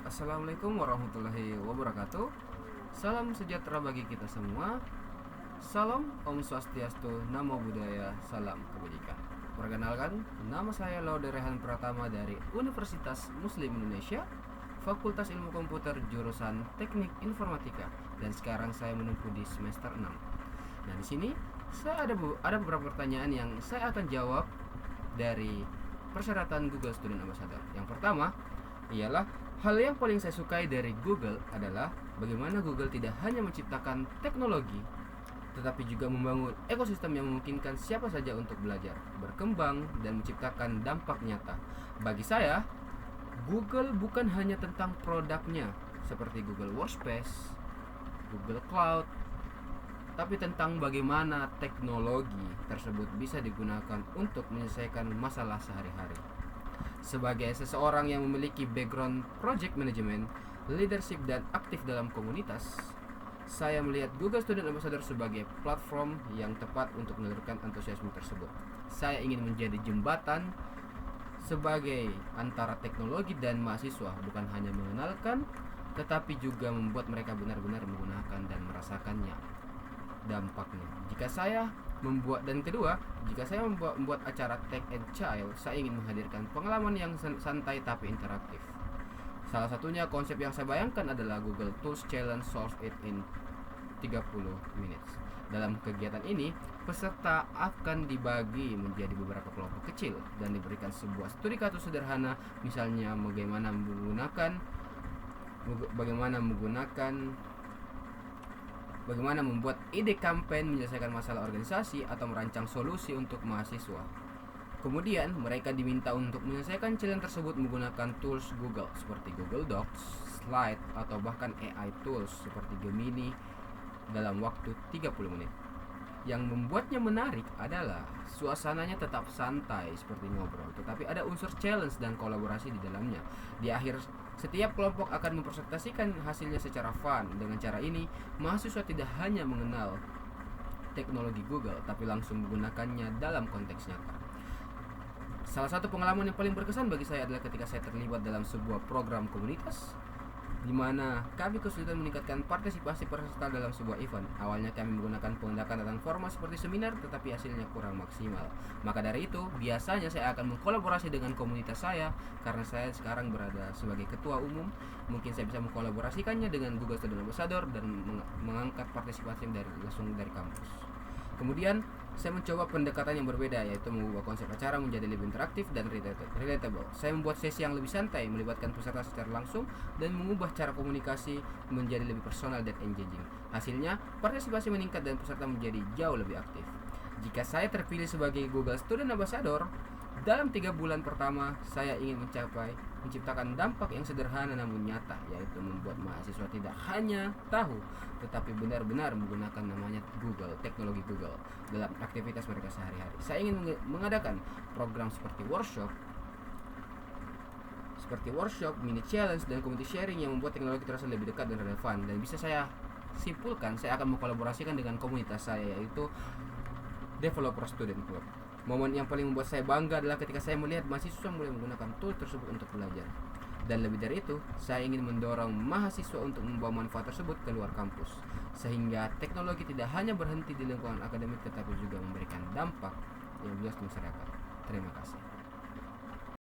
Assalamualaikum warahmatullahi wabarakatuh. Salam sejahtera bagi kita semua. Salam Om Swastiastu, Namo Buddhaya, Salam Kebajikan. Perkenalkan, nama saya Laude Rehan Pratama dari Universitas Muslim Indonesia, Fakultas Ilmu Komputer jurusan Teknik Informatika, dan sekarang saya menempuh di semester 6. Nah, di sini saya ada beberapa pertanyaan yang saya akan jawab dari persyaratan Google Student Ambassador. Yang pertama ialah, hal yang paling saya sukai dari Google adalah bagaimana Google tidak hanya menciptakan teknologi, tetapi juga membangun ekosistem yang memungkinkan siapa saja untuk belajar, berkembang, dan menciptakan dampak nyata. Bagi saya, Google bukan hanya tentang produknya seperti Google Workspace, Google Cloud, tapi tentang bagaimana teknologi tersebut bisa digunakan untuk menyelesaikan masalah sehari-hari. Sebagai seseorang yang memiliki background project management, leadership, dan aktif dalam komunitas, saya melihat Google Student Ambassador sebagai platform yang tepat untuk menurunkan antusiasme tersebut. Saya ingin menjadi jembatan sebagai antara teknologi dan mahasiswa, bukan hanya mengenalkan, tetapi juga membuat mereka benar-benar menggunakan dan merasakannya dampaknya. Jika saya membuat acara Tech and Child, saya ingin menghadirkan pengalaman yang santai tapi interaktif. Salah satunya konsep yang saya bayangkan adalah Google Tools Challenge Solve It in 30 minutes. Dalam kegiatan ini, peserta akan dibagi menjadi beberapa kelompok kecil dan diberikan sebuah studi kasus sederhana, misalnya bagaimana membuat ide campaign, menyelesaikan masalah organisasi, atau merancang solusi untuk mahasiswa. Kemudian mereka diminta untuk menyelesaikan challenge tersebut menggunakan tools Google seperti Google Docs, Slide, atau bahkan AI tools seperti Gemini dalam waktu 30 menit. Yang membuatnya menarik adalah suasananya tetap santai seperti ngobrol, tetapi ada unsur challenge dan kolaborasi di dalamnya. Di akhir, setiap kelompok akan mempresentasikan hasilnya secara fun. Dengan cara ini, mahasiswa tidak hanya mengenal teknologi Google, tapi langsung menggunakannya dalam konteks nyata. Salah satu pengalaman yang paling berkesan bagi saya adalah ketika saya terlibat dalam sebuah program komunitas, di mana kami kesulitan meningkatkan partisipasi peserta dalam sebuah event. Awalnya kami menggunakan pendekatan formal seperti seminar, tetapi hasilnya kurang maksimal. Maka dari itu, biasanya saya akan mengkolaborasi dengan komunitas saya. Karena saya sekarang berada sebagai ketua umum, mungkin saya bisa mengkolaborasikannya dengan Google Student Ambassador dan mengangkat partisipasi langsung dari kampus. Kemudian saya mencoba pendekatan yang berbeda, yaitu mengubah konsep acara menjadi lebih interaktif dan relatable. Saya membuat sesi yang lebih santai, melibatkan peserta secara langsung, dan mengubah cara komunikasi menjadi lebih personal dan engaging. Hasilnya, partisipasi meningkat dan peserta menjadi jauh lebih aktif. Jika saya terpilih sebagai Google Student Ambassador, dalam 3 bulan pertama, saya ingin menciptakan dampak yang sederhana namun nyata, yaitu membuat mahasiswa tidak hanya tahu, tetapi benar-benar menggunakan namanya Google, teknologi Google, dalam aktivitas mereka sehari-hari. Saya ingin mengadakan program seperti workshop, mini challenge, dan community sharing yang membuat teknologi terasa lebih dekat dan relevan. Dan bisa saya simpulkan, saya akan mengkolaborasikan dengan komunitas saya, yaitu Developer Student Club. Momen yang paling membuat saya bangga adalah ketika saya melihat mahasiswa mulai menggunakan tool tersebut untuk belajar. Dan lebih dari itu, saya ingin mendorong mahasiswa untuk membawa manfaat tersebut ke luar kampus, sehingga teknologi tidak hanya berhenti di lingkungan akademik, tetapi juga memberikan dampak yang luas di masyarakat. Terima kasih.